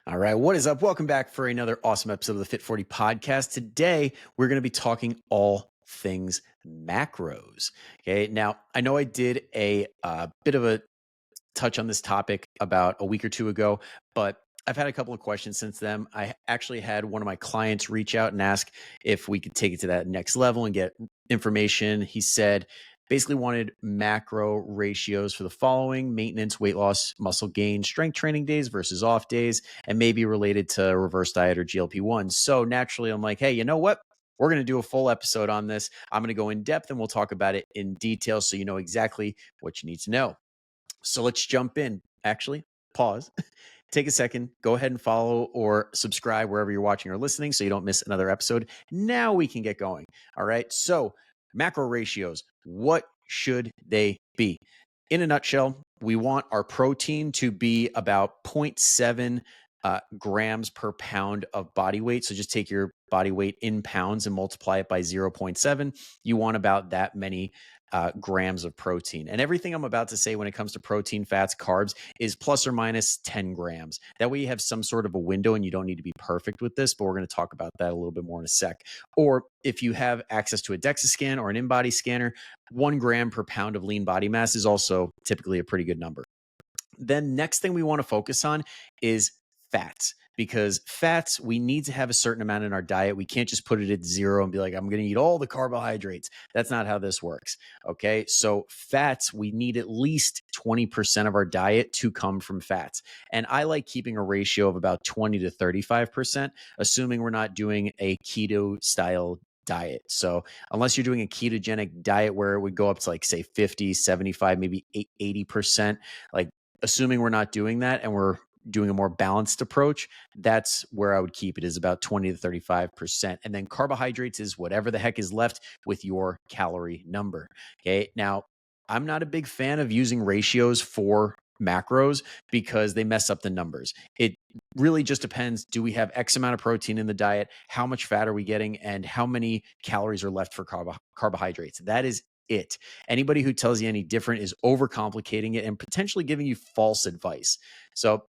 All right, what is up? Welcome back for another awesome episode of the Fit 40 podcast. Today, we're going to be talking all things macros. Okay, now I know I did a bit of a touch on this topic about a week or two ago, but I've had a couple of questions since then. I actually had one of my clients reach out and ask if we could take it to that next level and get information. He said, basically wanted macro ratios for the following: maintenance, weight loss, muscle gain, strength training days versus off days, and maybe related to reverse diet or GLP-1s. So naturally, I'm like, hey, you know what? We're going to do a full episode on this. I'm going to go in depth and we'll talk about it in detail so you know exactly what you need to know. So let's jump in. Actually, pause. Take a second, go ahead and follow or subscribe wherever you're watching or listening so you don't miss another episode. Now we can get going. All right. So, macro ratios, what should they be? In a nutshell, we want our protein to be about 0.7 grams per pound of body weight. So just take your body weight in pounds and multiply it by 0.7. You want about that many grams of protein. And everything I'm about to say when it comes to protein, fats, carbs is plus or minus 10 grams. That way you have some sort of a window and you don't need to be perfect with this, but we're going to talk about that a little bit more in a sec. Or if you have access to a DEXA scan or an in-body scanner, 1 gram per pound of lean body mass is also typically a pretty good number. Then next thing we want to focus on is fats, because fats, we need to have a certain amount in our diet. We can't just put it at 0 and be like, I'm going to eat all the carbohydrates. That's not how this works. Okay. So fats, we need at least 20% of our diet to come from fats. And I like keeping a ratio of about 20 to 35%, assuming we're not doing a keto style diet. So unless you're doing a ketogenic diet where it would go up to like say 50, 75, maybe 80%, like assuming we're not doing that and we're doing a more balanced approach, that's where I would keep it, is about 20 to 35%. And then carbohydrates is whatever the heck is left with your calorie number. Okay. Now, I'm not a big fan of using ratios for macros because they mess up the numbers. It really just depends. Do we have X amount of protein in the diet? How much fat are we getting? And how many calories are left for carbohydrates? That is it. Anybody who tells you any different is overcomplicating it and potentially giving you false advice. So,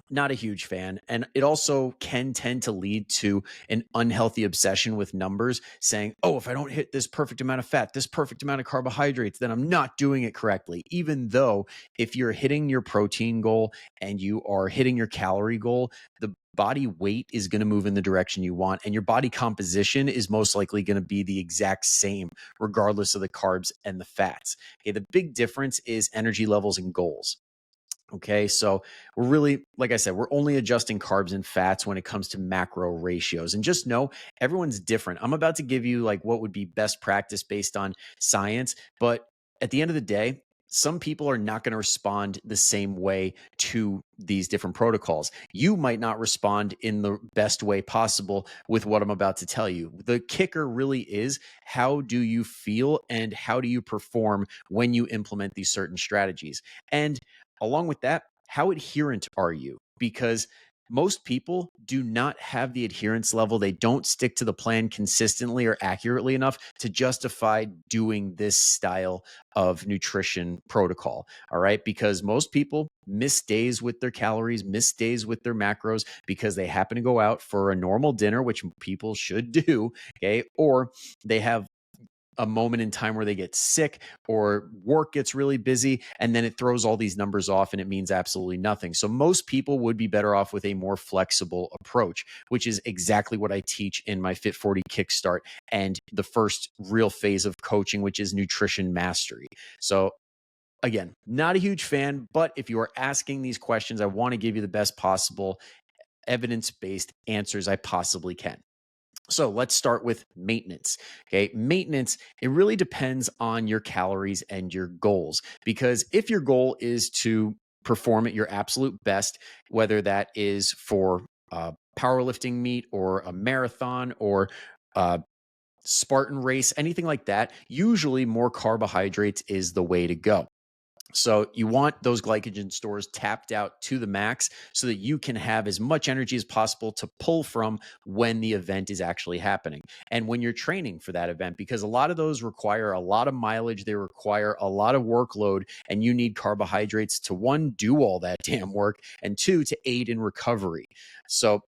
not a huge fan. And it also can tend to lead to an unhealthy obsession with numbers, saying, oh, if I don't hit this perfect amount of fat, this perfect amount of carbohydrates, then I'm not doing it correctly. Even though if you're hitting your protein goal and you are hitting your calorie goal, the body weight is going to move in the direction you want, and your body composition is most likely going to be the exact same, regardless of the carbs and the fats. Okay, the big difference is energy levels and goals. Okay, so we're really, like I said, we're only adjusting carbs and fats when it comes to macro ratios. And just know everyone's different. I'm about to give you like what would be best practice based on science. But at the end of the day, some people are not going to respond the same way to these different protocols. You might not respond in the best way possible with what I'm about to tell you. The kicker really is, how do you feel and how do you perform when you implement these certain strategies? And along with that, how adherent are you? Because most people do not have the adherence level. They don't stick to the plan consistently or accurately enough to justify doing this style of nutrition protocol. All right. Because most people miss days with their calories, miss days with their macros because they happen to go out for a normal dinner, which people should do. Okay. Or they have a moment in time where they get sick or work gets really busy, and then it throws all these numbers off and it means absolutely nothing. So most people would be better off with a more flexible approach, which is exactly what I teach in my Fit 40 Kickstart and the first real phase of coaching, which is nutrition mastery. So again, not a huge fan, but if you are asking these questions, I want to give you the best possible evidence-based answers I possibly can. So let's start with maintenance. Okay. Maintenance, it really depends on your calories and your goals, because if your goal is to perform at your absolute best, whether that is for powerlifting meet or a marathon or Spartan race, anything like that, usually more carbohydrates is the way to go. So you want those glycogen stores tapped out to the max so that you can have as much energy as possible to pull from when the event is actually happening. And when you're training for that event, because a lot of those require a lot of mileage, they require a lot of workload, and you need carbohydrates to, one, do all that damn work, and two, to aid in recovery. So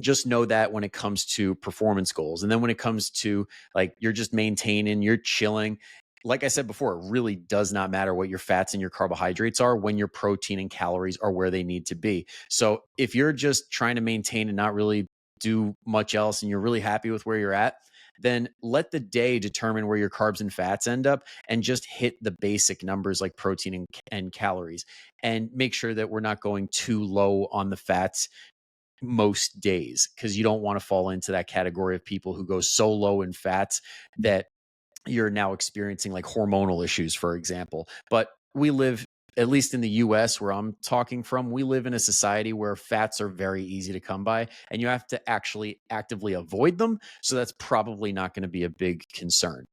just know that when it comes to performance goals. And then when it comes to, like, you're just maintaining, you're chilling. Like I said before, it really does not matter what your fats and your carbohydrates are when your protein and calories are where they need to be. So if you're just trying to maintain and not really do much else and you're really happy with where you're at, then let the day determine where your carbs and fats end up, and just hit the basic numbers like protein and calories, and make sure that we're not going too low on the fats most days, because you don't want to fall into that category of people who go so low in fats that you're now experiencing like hormonal issues, for example. But we live, at least in the US where I'm talking from, we live in a society where fats are very easy to come by and you have to actually actively avoid them. So that's probably not going to be a big concern.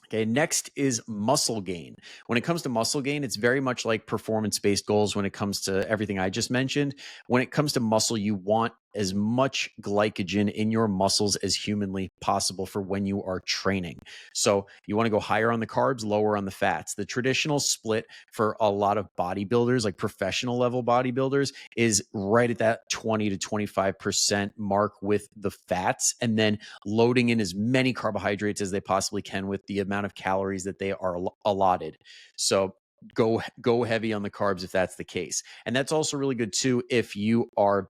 Okay, next is muscle gain. When it comes to muscle gain, it's very much like performance-based goals when it comes to everything I just mentioned. When it comes to muscle, you want as much glycogen in your muscles as humanly possible for when you are training. So you want to go higher on the carbs, lower on the fats. The traditional split for a lot of bodybuilders, like professional level bodybuilders, is right at that 20 to 25% mark with the fats, and then loading in as many carbohydrates as they possibly can with the amount of calories that they are allotted. So go heavy on the carbs if that's the case. And that's also really good too if you are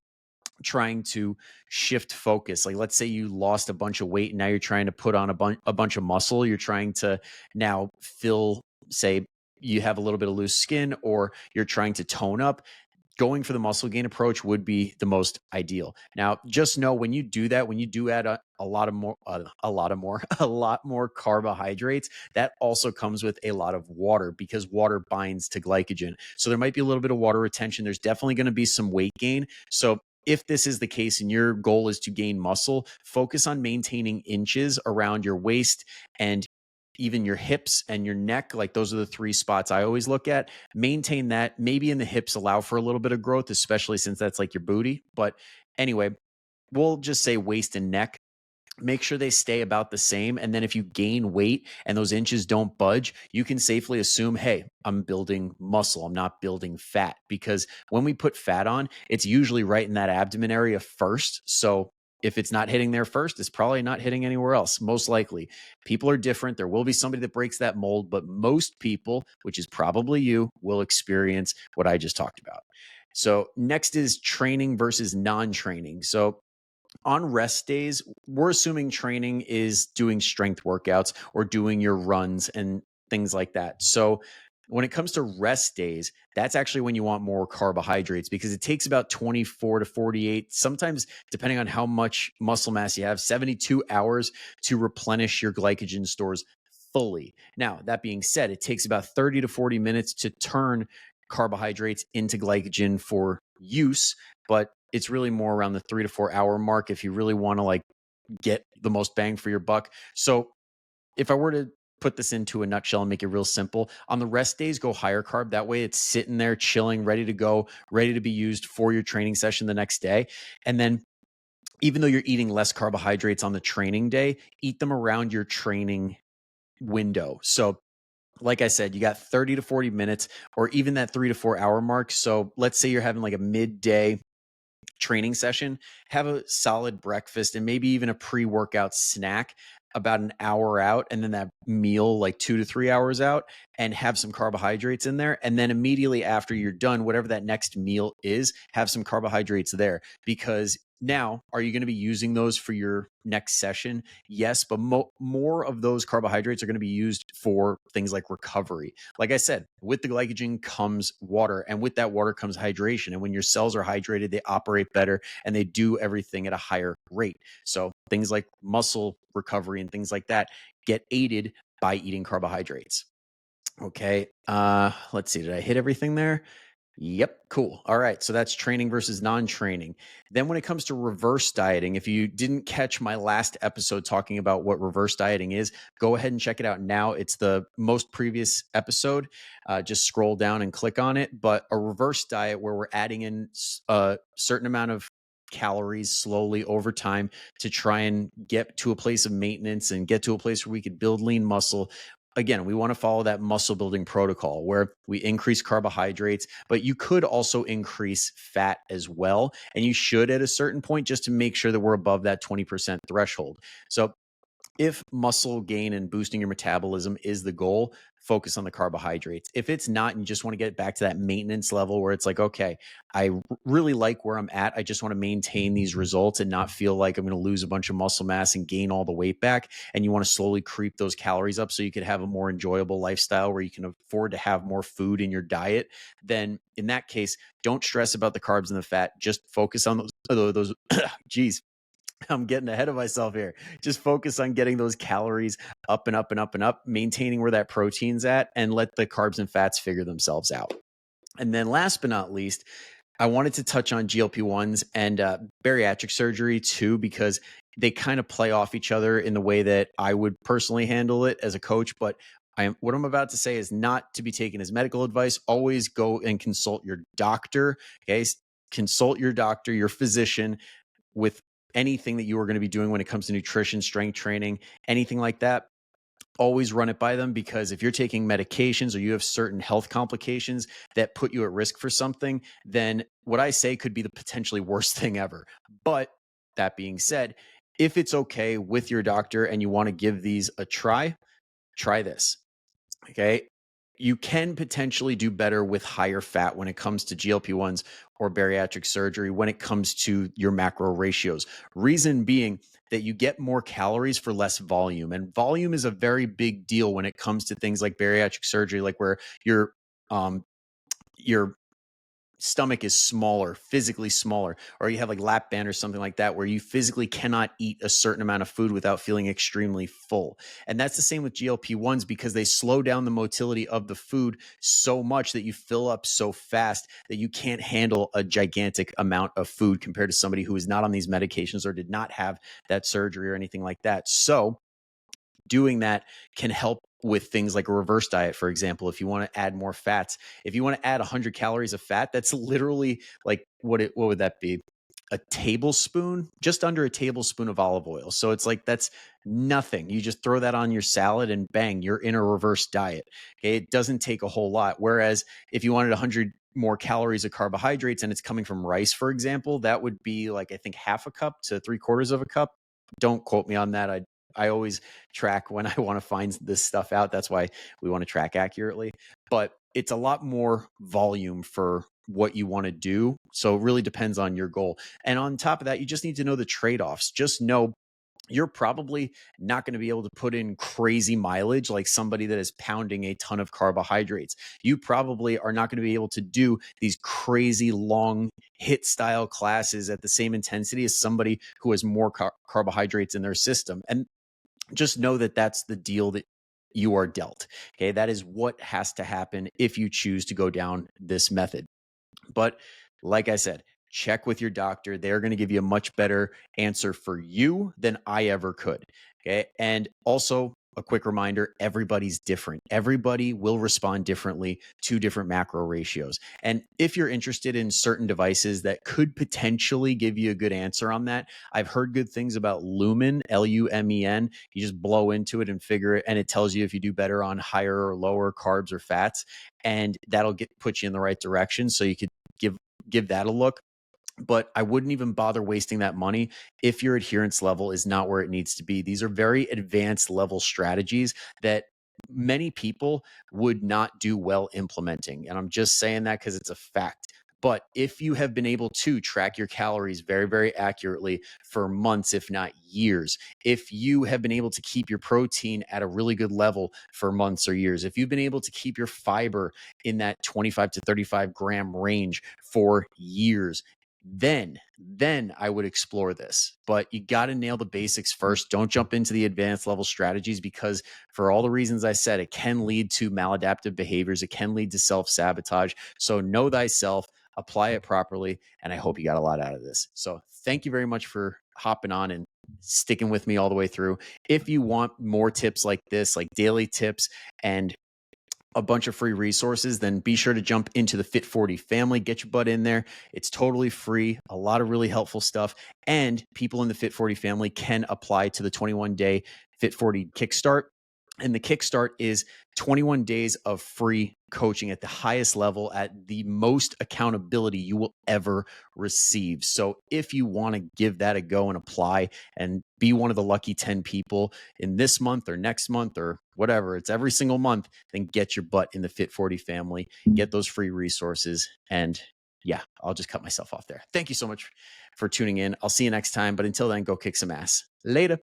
trying to shift focus. Like, let's say you lost a bunch of weight and now you're trying to put on a bunch of muscle. You're trying to now fill, say, you have a little bit of loose skin, or you're trying to tone up. Going for the muscle gain approach would be the most ideal. Now, just know when you do that, when you do add a lot more, a lot more carbohydrates, that also comes with a lot of water, because water binds to glycogen. So there might be a little bit of water retention. There's definitely going to be some weight gain. So if this is the case and your goal is to gain muscle, focus on maintaining inches around your waist and even your hips and your neck. Like, those are the three spots I always look at. Maintain that. Maybe in the hips, allow for a little bit of growth, especially since that's like your booty. But anyway, we'll just say waist and neck. Make sure they stay about the same. And then if you gain weight and those inches don't budge, you can safely assume, hey, I'm building muscle. I'm not building fat. Because when we put fat on, it's usually right in that abdomen area first. So if it's not hitting there first, it's probably not hitting anywhere else, most likely. People are different. There will be somebody that breaks that mold, but most people, which is probably you, will experience what I just talked about. So next is training versus non-training. So on rest days, we're assuming training is doing strength workouts or doing your runs and things like that. So when it comes to rest days, that's actually when you want more carbohydrates, because it takes about 24 to 48, sometimes depending on how much muscle mass you have, 72 hours to replenish your glycogen stores fully. Now, that being said, it takes about 30 to 40 minutes to turn carbohydrates into glycogen for use, but it's really more around the 3 to 4 hour mark if you really want to like get the most bang for your buck. So if I were to put this into a nutshell and make it real simple, on the rest days, go higher carb. That way it's sitting there chilling, ready to go, ready to be used for your training session the next day. And then even though you're eating less carbohydrates on the training day, eat them around your training window. So like I said, you got 30 to 40 minutes or even that 3 to 4 hour mark. So let's say you're having like a midday training session, have a solid breakfast and maybe even a pre-workout snack about an hour out, and then that meal like 2 to 3 hours out, and have some carbohydrates in there. And then immediately after you're done, whatever that next meal is, have some carbohydrates there. Because now, are you going to be using those for your next session? Yes, but more of those carbohydrates are going to be used for things like recovery. Like I said, with the glycogen comes water, and with that water comes hydration. And when your cells are hydrated, they operate better and they do everything at a higher rate. So things like muscle recovery and things like that get aided by eating carbohydrates. Okay. Let's see. Did I hit everything there? Yep. Cool. All right. So that's training versus non training. Then, when it comes to reverse dieting, if you didn't catch my last episode talking about what reverse dieting is, go ahead and check it out now. It's the most previous episode. Just scroll down and click on it. But a reverse diet where we're adding in a certain amount of calories slowly over time to try and get to a place of maintenance and get to a place where we could build lean muscle. Again, we want to follow that muscle building protocol where we increase carbohydrates, but you could also increase fat as well. And you should at a certain point just to make sure that we're above that 20% threshold. So if muscle gain and boosting your metabolism is the goal, focus on the carbohydrates. If it's not, and you just want to get back to that maintenance level where it's like, okay, really like where I'm at. I just want to maintain these results and not feel like I'm going to lose a bunch of muscle mass and gain all the weight back. And you want to slowly creep those calories up so you could have a more enjoyable lifestyle where you can afford to have more food in your diet. Then in that case, don't stress about the carbs and the fat. Just focus on those geez, I'm getting ahead of myself here. Just focus on getting those calories up and up and up and up, maintaining where that protein's at, and let the carbs and fats figure themselves out. And then last but not least, I wanted to touch on GLP-1s and bariatric surgery too, because they kind of play off each other in the way that I would personally handle it as a coach. But what I'm about to say is not to be taken as medical advice. Always go and consult your doctor. Okay. Consult your doctor, your physician, with anything that you are going to be doing when it comes to nutrition, strength training, anything like that. Always run it by them, because if you're taking medications or you have certain health complications that put you at risk for something, then what I say could be the potentially worst thing ever. But that being said, if it's okay with your doctor and you want to give these a try, try this. Okay. You can potentially do better with higher fat when it comes to GLP-1s or bariatric surgery when it comes to your macro ratios. Reason being that you get more calories for less volume. And volume is a very big deal when it comes to things like bariatric surgery, like where um, your stomach is smaller, physically smaller, or you have like lap band or something like that, where you physically cannot eat a certain amount of food without feeling extremely full. And that's the same with GLP-1s, because they slow down the motility of the food so much that you fill up so fast that you can't handle a gigantic amount of food compared to somebody who is not on these medications or did not have that surgery or anything like that. So doing that can help with things like a reverse diet, for example. If you want to add more fats, if you want to add 100 calories of fat, that's literally like what would that be? A tablespoon, just under a tablespoon of olive oil. So it's like that's nothing. You just throw that on your salad and bang, you're in a reverse diet. Okay, it doesn't take a whole lot. Whereas if you wanted 100 more calories of carbohydrates and it's coming from rice, for example, that would be like, I think, half a cup to three-quarters of a cup. Don't quote me on that. I always track when I want to find this stuff out. That's why we want to track accurately. But it's a lot more volume for what you want to do. So it really depends on your goal. And on top of that, you just need to know the trade-offs. Just know you're probably not going to be able to put in crazy mileage like somebody that is pounding a ton of carbohydrates. You probably are not going to be able to do these crazy long hit style classes at the same intensity as somebody who has more carbohydrates in their system. And just know that that's the deal that you are dealt. Okay. That is what has to happen if you choose to go down this method. But like I said, check with your doctor. They're going to give you a much better answer for you than I ever could. Okay. And also, a quick reminder, everybody's different. Everybody will respond differently to different macro ratios. And if you're interested in certain devices that could potentially give you a good answer on that, I've heard good things about Lumen, Lumen. You just blow into it and figure it, and it tells you if you do better on higher or lower carbs or fats, and that'll put you in the right direction. So you could give that a look. But I wouldn't even bother wasting that money if your adherence level is not where it needs to be. These are very advanced level strategies that many people would not do well implementing. And I'm just saying that because it's a fact. But if you have been able to track your calories very, very accurately for months, if not years, if you have been able to keep your protein at a really good level for months or years, if you've been able to keep your fiber in that 25 to 35 gram range for years, then I would explore this. But you got to nail the basics first. Don't jump into the advanced level strategies, because for all the reasons I said, it can lead to maladaptive behaviors. It can lead to self-sabotage. So know thyself, apply it properly, and I hope you got a lot out of this. So thank you very much for hopping on and sticking with me all the way through. If you want more tips like this, like daily tips and a bunch of free resources, then be sure to jump into the Fit 40 family. Get your butt in there. It's totally free, a lot of really helpful stuff. And people in the Fit 40 family can apply to the 21-day Fit 40 Kickstart. And the Kickstart is 21 days of free coaching at the highest level, at the most accountability you will ever receive. So if you want to give that a go and apply and be one of the lucky 10 people in this month or next month or whatever, it's every single month, then get your butt in the Fit 40 family, get those free resources. And yeah, I'll just cut myself off there. Thank you so much for tuning in. I'll see you next time. But until then, go kick some ass. Later.